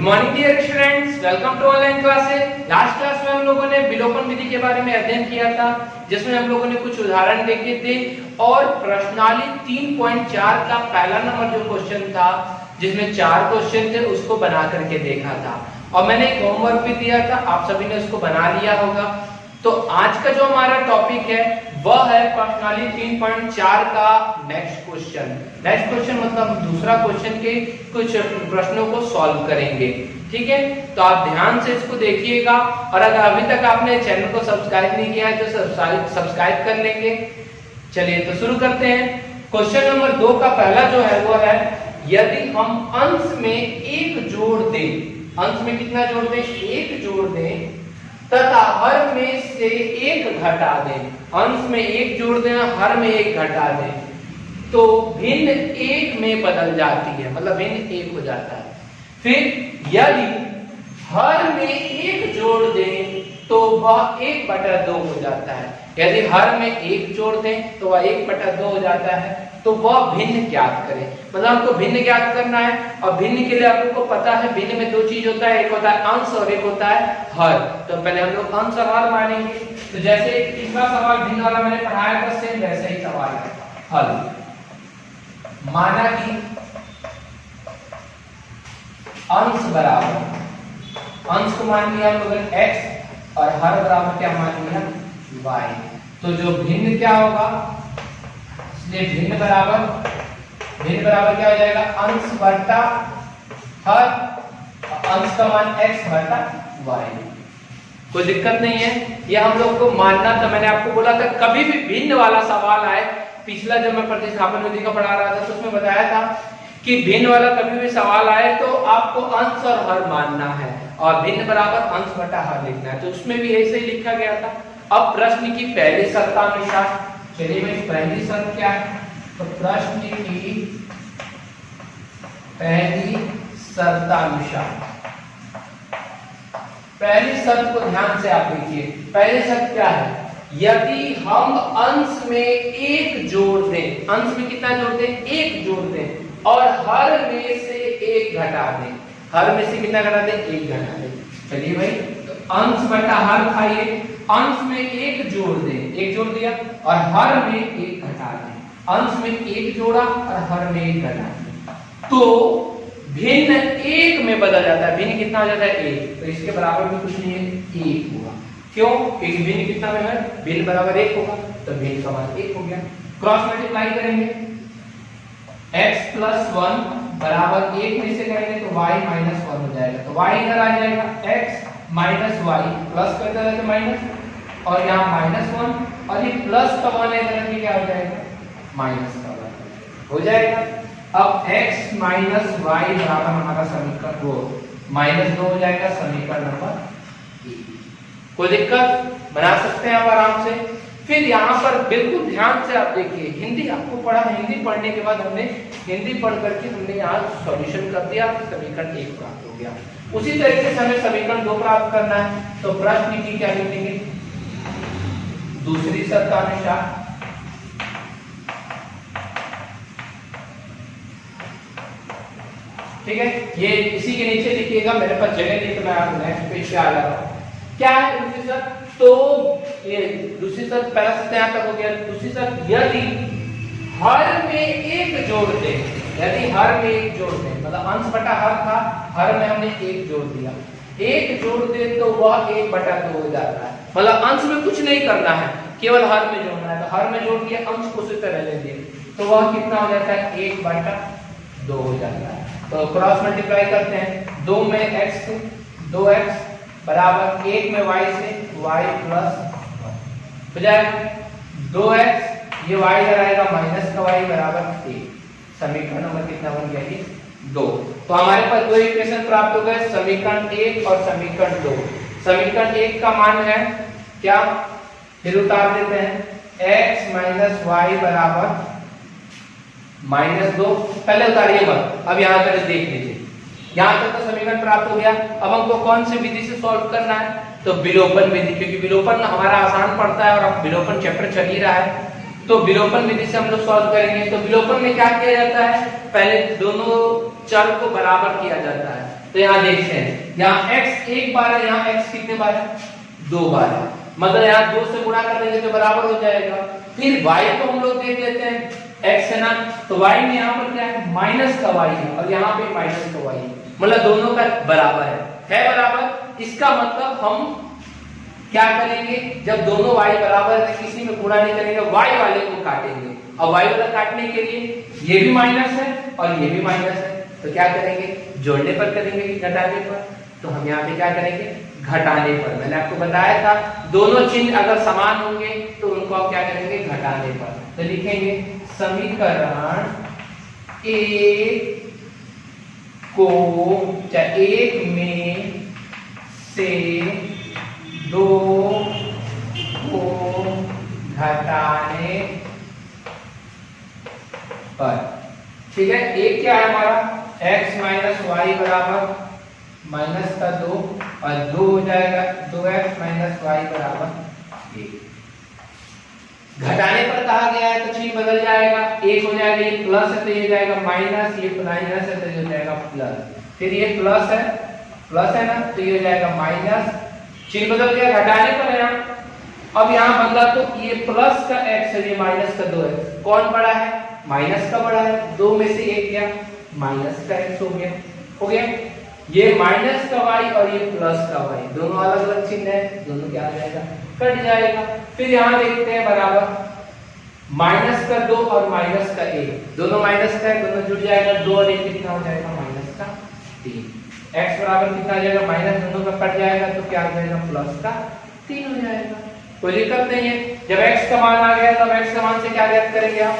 Morning dear students, welcome to online classes. Last class में हम लोगों ने विलोपन विधि के बारे में अध्ययन किया था, जिसमें हम लोगों ने कुछ उदाहरण देखे थे और प्रश्नावली 3.4 का पहला नंबर जो क्वेश्चन था, जिसमें 4 क्वेश्चन थे, उसको बना करके देखा था और मैंने एक होमवर्क भी दिया था, आप सभी ने उसको बना लिया होगा। तो आज का जो हमारा टॉपिक है वह है प्रश्नावली 3.4 का नेक्स्ट क्वेश्चन। नेक्स्ट क्वेश्चन मतलब दूसरा क्वेश्चन के कुछ प्रश्नों को सॉल्व करेंगे, ठीक है। तो आप ध्यान से इसको देखिएगा और अगर अभी तक आपने चैनल को सब्सक्राइब नहीं किया है तो सब्सक्राइब कर लेंगे। चलिए तो शुरू करते हैं। क्वेश्चन नंबर 2 का पहला जो है वो है, यदि हम अंश में 1 जोड़ दें, अंश में कितना जोड़ दें? 1 जोड़ दें तथा हर में से 1 घटा दें। अंश में 1 जोड़ दें, हर में 1 घटा दें, तो भिन्न 1 में बदल जाती है, मतलब भिन्न 1 हो जाता है। फिर यदि हर में 1 जोड़ दें तो वह 1/2 हो जाता है। यदि हर में 1 जोड़ दें तो वह 1/2 हो जाता है। तो वह भिन्न ज्ञात करें, मतलब हमको भिन्न ज्ञात करना है। और भिन्न के लिए आप लोग को पता है भिन्न में 2 चीज होता है, एक होता है अंश और एक होता है हर। तो पहले हम लोग अंश और हर मानेंगे। तो जैसे तीसरा सवाल भिन्न वाला मैंने पढ़ाया था, सेम वैसे ही सवाल है। हल माना कि अंश बराबर, अंश को मान लिया हम लोगों ने x और हर बराबर क्या मान लिया y। तो जो भिन्न क्या होगा, इसलिए भिन्न बराबर क्या हो जाएगा? अंश बटा हर, अंश का मान x बटा y। कोई दिक्कत नहीं है, ये हम लोग को मानना था। मैंने आपको बोला था कभी भी भिन्न वाला सवाल आए, पिछला जब मैं प्रतिस्थापन विधि का पढ़ा रहा था तो उसमें बताया था कि भिन्न वाला कभी भी सवाल आए तो आपको अंश और हर मानना है और भिन्न बराबर अंश बटा हर लिखना है। तो उसमें भी ऐसे ही लिखा गया था। अब प्रश्न की पहली शर्तानुसार, चलिए भाई पहली शर्त क्या है? तो प्रश्न की पहली शर्तानुसार, पहली शर्त को ध्यान से आप देखिए। पहली शर्त क्या है? यदि हम अंश में 1 जोड़ दें, अंश में कितना जोड़ दें? 1 जोड़ दें और हर में से 1 घटा दें। हर में से कितना घटा दें? 1 घटा दें। चलिए भाई, तो अंश बटा हर खाइए, अंश में 1 जोड़ दें, 1 जोड़ दिया और हर में 1 घटा दें। अंश में 1 जोड़ा और हर में 1 घटा दें, तो भिन्न 1 में बदल जाता है। भिन्न कितना हो जाता है? 1। तो इसके बराबर भी कुछ नहीं है, 1 होगा। क्यों? क्योंकि भिन्न कितना में है? भिन्न बराबर 1 होगा, तो भिन्न का मान 1 हो गया। क्रॉस मल्टीप्लाई करेंगे, x + 1 बराबर 1 में से करेंगे तो y - 1 हो जाएगा। तो y इधर आ जाएगा, x - y प्लस करते रहते माइनस और यहाँ -1 और ये प्लस का मान इधर भी क्या हो जाएगा? माइनस का हो जाएगा। अब x - y बराबर हमारा समीकरण वो -2 हो जाएगा, समीकरण नंबर 1। कोई दिक्कत? बना सकते हैं आप आराम से। फिर यहाँ पर बिल्कुल ध्यान से आप देखिए, हिंदी आपको पढ़ा, हिंदी पढ़ने के बाद हमने हिंदी पढ़ करके हमने यहाँ सॉल्यूशन कर दिया, समीकरण 1 प्राप्त हो गया। उसी तरीके से हमें समीकरण 2 प्राप्त करना है। तो प्रश्न की क्या लिखेंगे? दूसरी शर्तानुसार, ठीक है, ये इसी के नीचे लिखिएगा, मेरे पास जगह नहीं तो मैं आप नेक्स्ट पेज पे आ जा रहा हूँ। क्या है दूसरी शर्त? तो ये दूसरी शर्त, पहला शर्त यहाँ तक हो गया। दूसरी शर्त, यदि हर में 1 जोड़ दें, यदि हर में 1 जोड़ दें, मतलब अंश बटा हर था, हर में हमने 1 जोड़ दिया, 1 जोड़ दे तो वह 1/2 हो जाता है। मतलब अंश में कुछ नहीं करना है, केवल हर में जोड़ना है। तो हर में जोड़ दिया, अंश को उसी तरह ले दिए, तो वह कितना हो जाता है? 1/2 हो जाता है। तो क्रॉस मल्टीप्लाई करते हैं, 2 में x 2x बराबर 1 में y से y + 1 हो जाएगा। 2x, ये y इधर आएगा, माइनस का y बराबर 1। समीकरण नंबर कितना बन गया? ये 2। तो हमारे पास 2 इक्वेशन प्राप्त हो गए, समीकरण 1 और समीकरण 2। समीकरण 1 का मान है क्या? फिर उतार देते हैं, x - y बराबर -2। पहले उतारिए मत, अब यहाँ पर देख लीजिए, यहाँ तक तो समीकरण प्राप्त हो गया। अब हमको कौन सी विधि से सॉल्व करना है? तो विलोपन विधि, क्योंकि विलोपन हमारा आसान पड़ता है और अब विलोपन चैप्टर चल ही रहा है, तो विलोपन विधि से हम लोग सॉल्व करेंगे। तो विलोपन में क्या किया जाता है? पहले दोनों चर को बराबर किया जाता है। तो यहाँ देखते हैं, यहाँ x एक बार है, यहाँ x कितने बार है, 2 बार है, मतलब यहाँ 2 से गुणा कर देंगे तो बराबर हो जाएगा। फिर y को हम लोग देख लेते हैं, x है ना, तो y में यहाँ पर क्या है, माइनस का y है और यहाँ पे माइनस का y है, मतलब दोनों का बराबर है बराबर। इसका मतलब हम क्या करेंगे, जब दोनों y बराबर है किसी में गुणा नहीं करेंगे, y वाले को काटेंगे, और y वाला काटने के लिए ये भी माइनस है और ये भी माइनस है, तो क्या करेंगे, जोड़ने पर करेंगे कि घटाने पर, तो हम यहाँ पे क्या करेंगे, घटाने पर। मैंने आपको बताया था दोनों चिन्ह अगर समान होंगे तो उनको आप क्या करेंगे, घटाने पर। तो लिखेंगे समीकरण 1 को 1 में से 2 को घटाने पर, ठीक है। एक क्या है हमारा, x माइनस वाई बराबर माइनस का 2 और 2 हो जाएगा 2x माइनस वाई बराबर 1। घटाने पर कहा गया है तो चिन्ह बदल जाएगा, 1 हो जाएगा, ये प्लस है तो ये जाएगा माइनस, ये माइनस है तो ये हो जाएगा प्लस, फिर ये प्लस है ना, तो ये हो जाएगा माइनस, चिन्ह बदल गया, घटाने पर है यहाँ। अब यहाँ बदला तो ये प्लस का x है, ये माइनस का 2 है, कौन बड़ा है, माइनस का बड़ा है, 2 में से 1 गया, माइनस का x हो गया, ये माइनस का y और ये प्लस का y, दोनों अलग अलग चिन्ह है, दोनों क्या आ जाएगा, कट जाएगा। फिर यहाँ देखते हैं बराबर माइनस का 2 और माइनस का 1, दोनों माइनस का है, दोनों जुड़ जाएगा, 2 और 1 कितना हो जाएगा, माइनस का 3। x बराबर कितना आ जाएगा, माइनस दोनों का कट जाएगा तो क्या आ जाएगा, प्लस का 3 हो जाएगा। कोई दिक्कत नहीं है। जब x का मान आ गया तब x का मान से क्या ज्ञात करेंगे आप,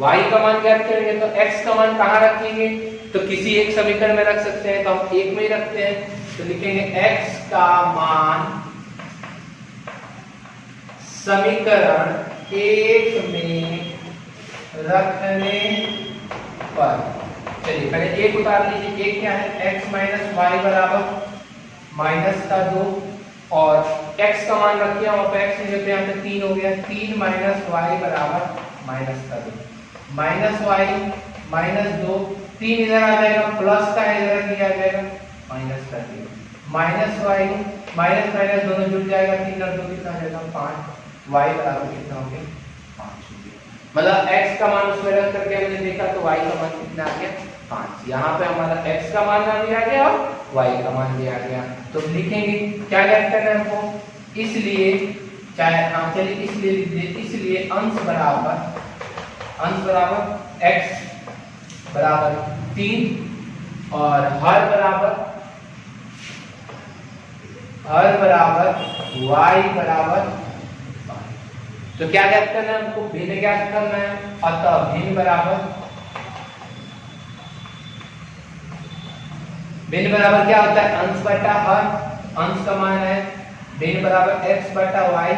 y का मान ज्ञात करेंगे, तो x का मान कहाँ रखेंगे, तो किसी एक समीकरण में रख सकते हैं, तो हम एक में ही रखते हैं, तो लिखेंगे x का मान समीकरण 1 में रखने पर, चलिए पहले एक उतार लीजिए, एक क्या है, x माइनस वाई बराबर माइनस का 2 और x का मान रखिए वहां पे, x नहीं यहाँ पे 3 हो गया, 3 माइनस वाई बराबर माइनस का 2, माइनस वाई माइनस 2, 3 इधर आ जाएगा, प्लस का इधर आ जाएगा माइनस का 3, माइनस वाई माइनस माइनस दोनों जुड़ जाएगा, 3 और 2 कितना आ जाएगा 5, वाई बराबर कितना हो गया 5 हो गया। मतलब x का मान उसमें रख करके हमने देखा तो y का मान कितना आ गया 5। यहाँ पे हमारा x का मान भी आ गया और y का मान भी आ गया, तो लिखेंगे क्या ज्ञात करना है हमको, इसलिए चाहे हाँ चलिए इसलिए लिख दीजिए, इसलिए अंश बराबर x बराबर 3 और हर बराबर y बराबर 5। तो क्या ज्ञात करना है हमको, भिन्न ज्ञात करना है, अतः भिन्न बराबर क्या होता है, अंश बटा हर, अंश का मान है भिन्न बराबर x बटा y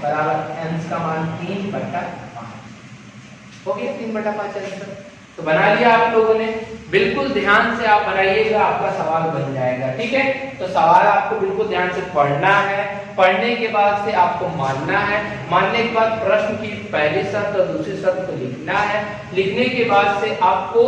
बराबर अंश का मान 3 बटा 5 हो गया, 3 बटा 5 आंसर। तो बना लिया आप लोगों ने, बिल्कुल ध्यान से आप बनाइएगा, आपका सवाल बन जाएगा, ठीक है। तो सवाल आपको बिल्कुल ध्यान से पढ़ना है, पढ़ने के बाद से आपको मानना है, मानने के बाद प्रश्न की पहली शर्त और दूसरी शर्त को लिखना है, लिखने के बाद से आपको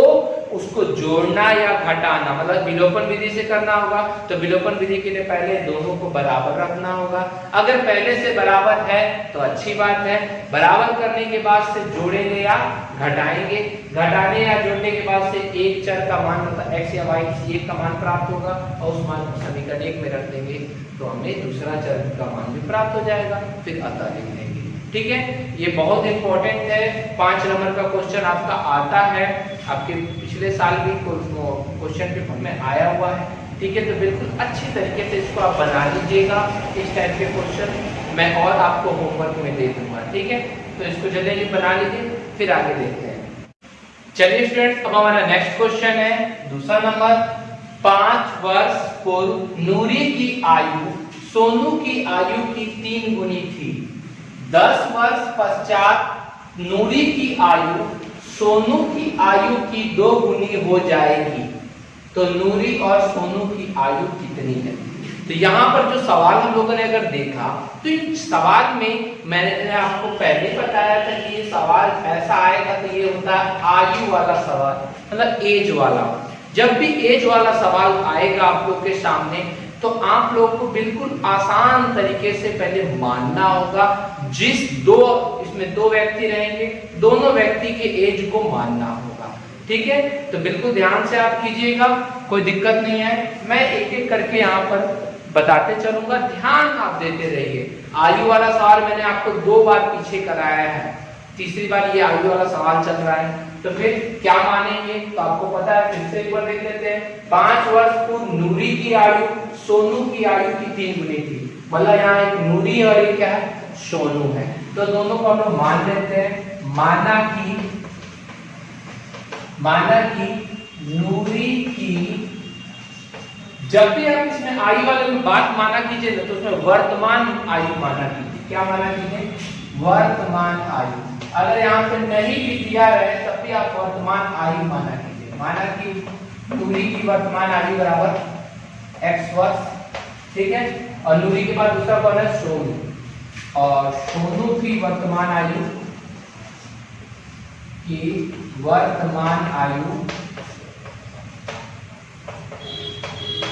उसको जोड़ना या घटाना, मतलब विलोपन विधि से करना होगा, तो विलोपन विधि के लिए पहले दोनों को बराबर रखना होगा। अगर पहले से बराबर है तो अच्छी बात है, बराबर करने के बाद से जोड़ेंगे या घटाएंगे, घटाने या जोड़ने के बाद से एक चर का मान मतलब x या y किसी एक का मान प्राप्त होगा और उस मान को समीकरण 1 में रख देंगे तो हमें दूसरा चर का मान भी प्राप्त हो जाएगा, फिर अतः लिख देंगे, ठीक है। ये बहुत इंपॉर्टेंट है, 5 नंबर का क्वेश्चन आपका आता है, आपके पिछले साल भी क्वेश्चन पेपर में आया हुआ है, ठीक है। तो बिल्कुल अच्छी तरीके से इसको आप बना लीजिएगा, इस टाइप के क्वेश्चन मैं और आपको होमवर्क में दे दूंगा, ठीक है। तो इसको जल्दी बना लीजिए, फिर आगे देखते हैं। चलिए स्टूडेंट्स, अब हमारा नेक्स्ट क्वेश्चन है दूसरा नंबर, 5 वर्ष पूर्व नूरी की आयु सोनू की आयु की 3 गुनी थी, 10 वर्ष पश्चात नूरी की आयु सोनू की आयु की 2 गुनी हो जाएगी, तो नूरी और सोनू की आयु कितनी है। तो यहाँ पर जो सवाल हम लोगों ने अगर देखा तो इस सवाल में मैंने आपको पहले बताया था कि ये सवाल ऐसा आएगा तो ये होता है आयु वाला सवाल, मतलब एज वाला। जब भी एज वाला सवाल आएगा आप लोग के सामने तो आप लोग को बिल्कुल आसान तरीके से पहले मानना होगा, इसमें दो व्यक्ति रहेंगे, दोनों व्यक्ति के एज को मानना होगा। ठीक है, तो बिल्कुल ध्यान से आप कीजिएगा, कोई दिक्कत नहीं है। मैं एक एक करके यहाँ पर बताते चलूंगा, ध्यान आप देते रहिए। आयु वाला सवाल मैंने आपको 2 बार पीछे कराया है, तीसरी बार ये आयु वाला सवाल चल रहा है, तो फिर क्या मानेंगे तो आपको पता है। फिर से एक बार देख लेते हैं। 5 वर्ष पूर्व नूरी की आयु सोनू की आयु की 3 गुनी थी। मतलब यहाँ एक नूरी और एक क्या है, सोनू है। तो दोनों को हम लोग मान लेते हैं। माना कि नूरी की, जब भी आप इसमें आयु वाले में बात माना कीजिए ना तो उसमें वर्तमान आयु माना कीजिए। क्या माना कीजिए, वर्तमान आयु। अगर यहाँ पे नहीं भी दिया रहे तब भी आप वर्तमान आयु माना कीजिए। माना कि नूरी की वर्तमान आयु बराबर x वर्ष, ठीक है। और नूरी के बाद दूसरा कौन है, सोनू, और सोनू की वर्तमान आयु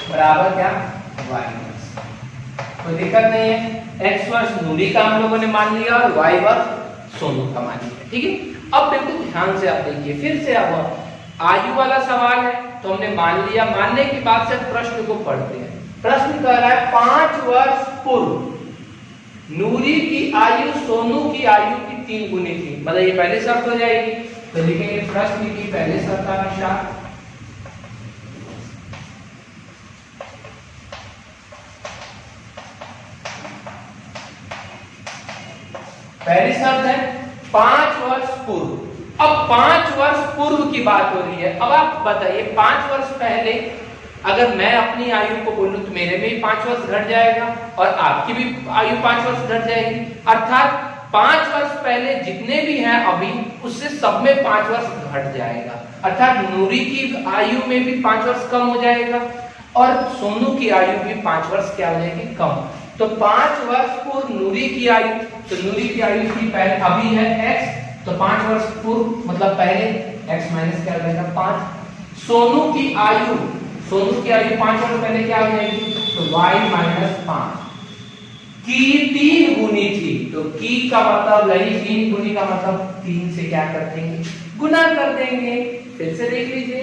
बराबर क्या, y वर्ष। कोई दिक्कत नहीं है। x वर्ष नूरी का हम लोगों ने मान लिया और y वर्ष सोनू का मान लिया। ठीक है, अब बिल्कुल ध्यान से आप देखिए। फिर से अब आयु वाला सवाल है तो हमने मान लिया। मानने के बाद से प्रश्न को पढ़ते हैं। प्रश्न कह रहा है 5 वर्ष पूर्व नूरी की आयु सोनू की आयु की 3 गुनी थी। मतलब ये पहले शर्त हो जाएगी, तो लिखेंगे प्रश्न की पहले शर्तानुसार पहली शर्त है 5 वर्ष पूर्व। अब 5 वर्ष पूर्व की बात हो रही है। अब आप बताइए 5 वर्ष पहले अगर मैं अपनी आयु को बोलूं तो मेरे में भी 5 वर्ष घट जाएगा और आपकी भी आयु 5 वर्ष घट जाएगी। अर्थात 5 वर्ष पहले जितने भी हैं अभी उससे सब में 5 वर्ष घट जाएगा। अर्थात नूरी की आयु में भी 5 वर्ष कम हो जाएगा और सोनू की आयु भी 5 वर्ष क्या हो जाएगी, कम। तो 5 वर्ष पूर्व नूरी की आयु, तो नूरी की आयु की पहले अभी है x, तो 5 वर्ष पूर्व मतलब पहले x माइनस क्या हो जाएगा 5। सोनू की आयु 5 वर्ष पहले क्या हो जाएगी, तो y माइनस 5 की 3 गुनी थी। तो की का मतलब यही 3 गुनी का मतलब 3 से क्या कर देंगे, गुना कर देंगे। फिर से देख लीजिए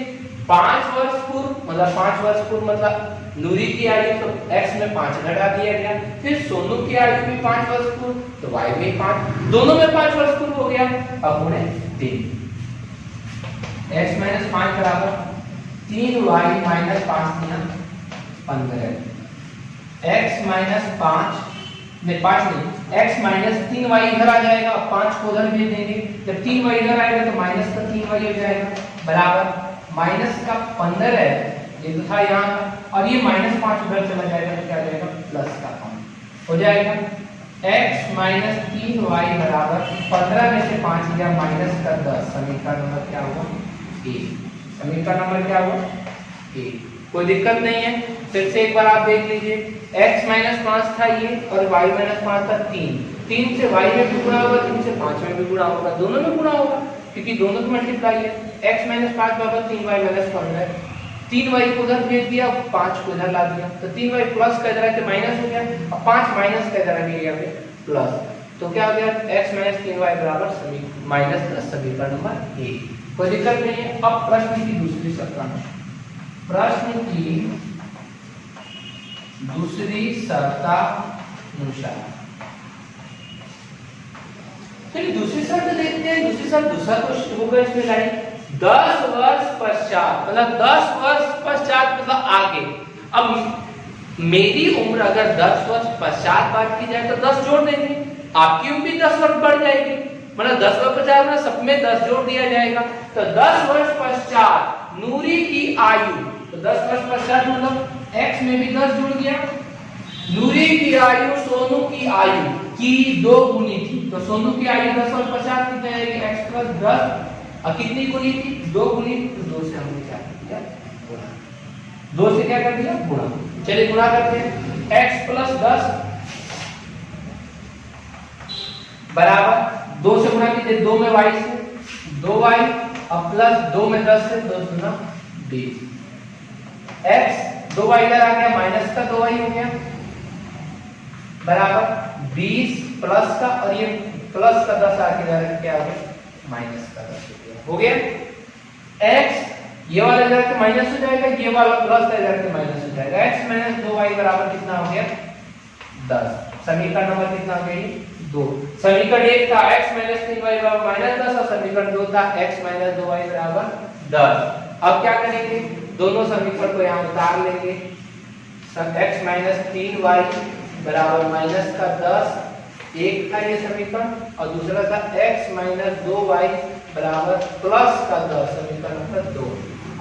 5 वर्ष पूर्व मतलब 5 वर्ष पूर्व मतलब नूरी की आयु तो x में 5 घटा दिया गया। फिर सोनू की आयु भी 5 वर्ष पूर्व तो y में 5, दोनों में 5 वर्ष पूर्व हो गया। अब गुणे 3, x माइनस 5 बराबर 3y माइनस 5 दिया 15। x माइनस 5 नहीं 5 नहीं, x माइनस 3y इधर आ जाएगा, 5 को उधर भेज देंगे। जब 3y इधर आएगा तो माइनस का 3y हो जाएगा बराबर माइनस का 15 है, ये तो था यहाँ का, और ये माइनस 5 उधर चला जाएगा तो क्या हो जाएगा, प्लस का 5 हो जाएगा। x माइनस 3y बराबर 15 में से 5 गया माइनस का 10। समीकरण नंबर क्या हुआ, a। समीकरण नंबर क्या हुआ, a। कोई दिक्कत नहीं है। फिर से एक बार आप देख लीजिए, x माइनस 5 था ये और y माइनस 5 था 3 से y में भी गुणा होगा, 3 से 5 में भी गुणा होगा, दोनों में गुणा होगा क्योंकि दोनों की मल्टीप्लाई है। x माइनस 5 बराबर 3y माइनस 15, 3y को उधर भेज दिया, 5 को इधर ला दिया, तो 3y प्लस का इधर आके माइनस हो गया और 5 माइनस का इधर आके यहाँ पे प्लस, तो क्या हो गया x माइनस 3y बराबर माइनस 10। समीकरण नंबर ए। कोई दिक्कत नहीं है। अब प्रश्न की दूसरी शर्त, प्रश्न की दूसरी शर्तानुसार, चलिए दूसरी शर्त देखते हैं। दूसरी शर्त दूसरा क्वेश्चन होगा इसमें लाइन 10 वर्ष पश्चात, मतलब 10 वर्ष पश्चात मतलब आगे। अब मेरी उम्र अगर 10 वर्ष पश्चात बात की जाए तो 10 जोड़ देंगे, आपकी उम्र भी 10 वर्ष बढ़ जाएगी, मतलब 10 वर्ष पश्चात में सब में 10 जोड़ दिया जाएगा। तो 10 वर्ष पश्चात नूरी की आयु, तो 10 वर्ष पश्चात मतलब x में भी 10 जुड़ गया, नूरी की आयु सोनू की आयु की 2 गुनी थी, तो सोनू की आयु 10 वर्ष पश्चात कितनी आएगी, x प्लस 10 और कितनी गुनी थी, 2 गुनी, तो 2 से हमने क्या कर दिया, गुणा। 2 से क्या कर दिया, गुणा। चलिए गुणा करते हैं, x प्लस 10 बराबर 2 से गुणा कीजिए, 2 में y से 2y और प्लस 2 में 10 से 2 गुना 20। x 2y इधर आ गया, माइनस का 2y हो गया बराबर 20 प्लस का, और ये प्लस का 10 आके इधर क्या हो गया, माइनस का 10 हो गया। x ये वाला इधर के माइनस हो जाएगा, ये वाला प्लस इधर के माइनस हो जाएगा। x माइनस 2y बराबर कितना हो गया, 10। समीकरण नंबर कितना हो गया, 2। समीकरण 1 था x माइनस 3y बराबर माइनस 10, और समीकरण 2 था x माइनस 2y बराबर 10। अब क्या करेंगे, दोनों समीकरण को यहाँ उतार लेंगे। x माइनस 3y बराबर माइनस का 10, एक था ये समीकरण, और दूसरा था x माइनस 2y बराबर प्लस का 10, समीकरण नंबर 2।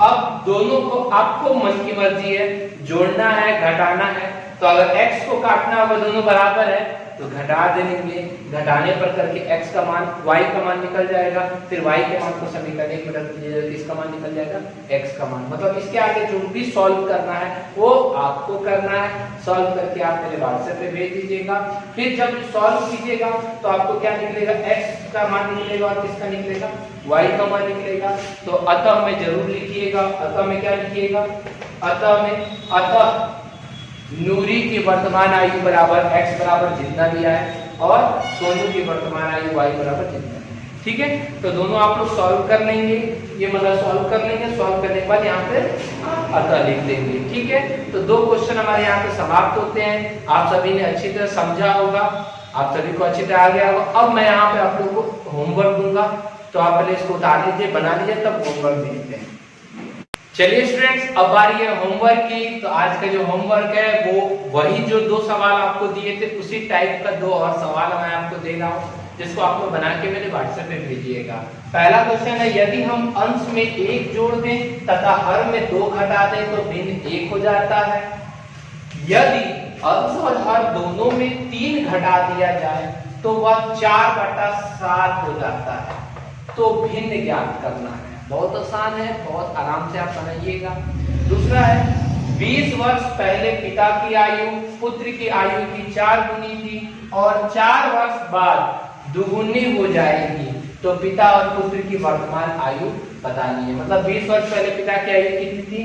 अब दोनों को आपको मन की मर्जी है, जोड़ना है घटाना है, तो अगर x को काटना होगा दोनों बराबर है तो घटा देंगे, घटाने पर करके x का मान y का मान निकल जाएगा, फिर y के मान को समीकरण 1 में रख दीजिएगा, इसका मान निकल जाएगा x का मान। मतलब इसके आगे जो भी सॉल्व करना है वो आपको करना है, सॉल्व करके आप मेरे व्हाट्सएप पे भेज दीजिएगा। फिर जब सॉल्व कीजिएगा तो आपको क्या निकलेगा, x का मान निकलेगा और किसका निकलेगा, y का मान निकलेगा। तो अतः में जरूर लिखिएगा, अतः में क्या लिखिएगा, अतः नूरी की वर्तमान आयु बराबर x बराबर जितना दिया है, और सोनू की वर्तमान आयु y बराबर जितना है। ठीक है, तो दोनों आप लोग सॉल्व कर लेंगे, ये मतलब सॉल्व कर लेंगे, सॉल्व करने के बाद यहाँ पे अतः लिख देंगे। ठीक है, तो 2 क्वेश्चन हमारे यहाँ पे समाप्त होते हैं। आप सभी ने अच्छी तरह समझा होगा, आप सभी को अच्छी तरह आ गया होगा। अब मैं यहाँ पे आप लोगों को होमवर्क दूंगा, तो आप पहले इसको उतार लीजिए, बना लीजिए, तब होमवर्क भेजते हैं। चलिए स्टूडेंट्स, अब बारी है होमवर्क की। तो आज का जो होमवर्क है वो वही जो 2 सवाल आपको दिए थे उसी टाइप का 2 और सवाल मैं आपको दे रहा हूँ, जिसको आपको बना के मेरे व्हाट्सएप पे भेजिएगा। पहला क्वेश्चन है, यदि हम अंश में 1 जोड़ दें तथा हर में 2 घटा दें तो भिन्न 1 हो जाता है। यदि अंश और हर दोनों में 3 घटा दिया जाए तो वह 4/7 हो जाता है। तो भिन्न ज्ञात करना है। बहुत आसान है, बहुत आराम से आप बनाइएगा। दूसरा है, 20 वर्ष पहले पिता की आयु पुत्र की आयु की 4 गुनी थी और 4 वर्ष बाद दुगुनी हो जाएगी, तो पिता और पुत्र की वर्तमान आयु बतानी है। मतलब 20 वर्ष पहले पिता की आयु कितनी थी,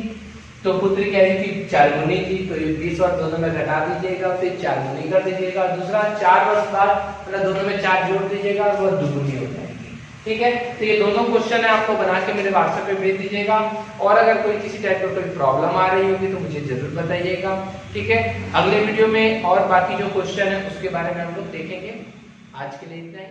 तो पुत्र की आयु की 4 गुनी थी, तो ये 20 वर्ष दोनों में घटा दीजिएगा, फिर 4 गुनी कर दीजिएगा। दूसरा 4 वर्ष बाद मतलब दोनों में 4 जोड़ दीजिएगा, वह दुगुनी हो जाएगी। ठीक है, तो ये दोनों क्वेश्चन है, आपको बना के मेरे व्हाट्सएप पे भेज दीजिएगा। और अगर कोई किसी टाइप का कोई प्रॉब्लम आ रही होगी तो मुझे जरूर बताइएगा। ठीक है, अगले वीडियो में और बाकी जो क्वेश्चन है उसके बारे में हम लोग देखेंगे। आज के लिए इतना ही।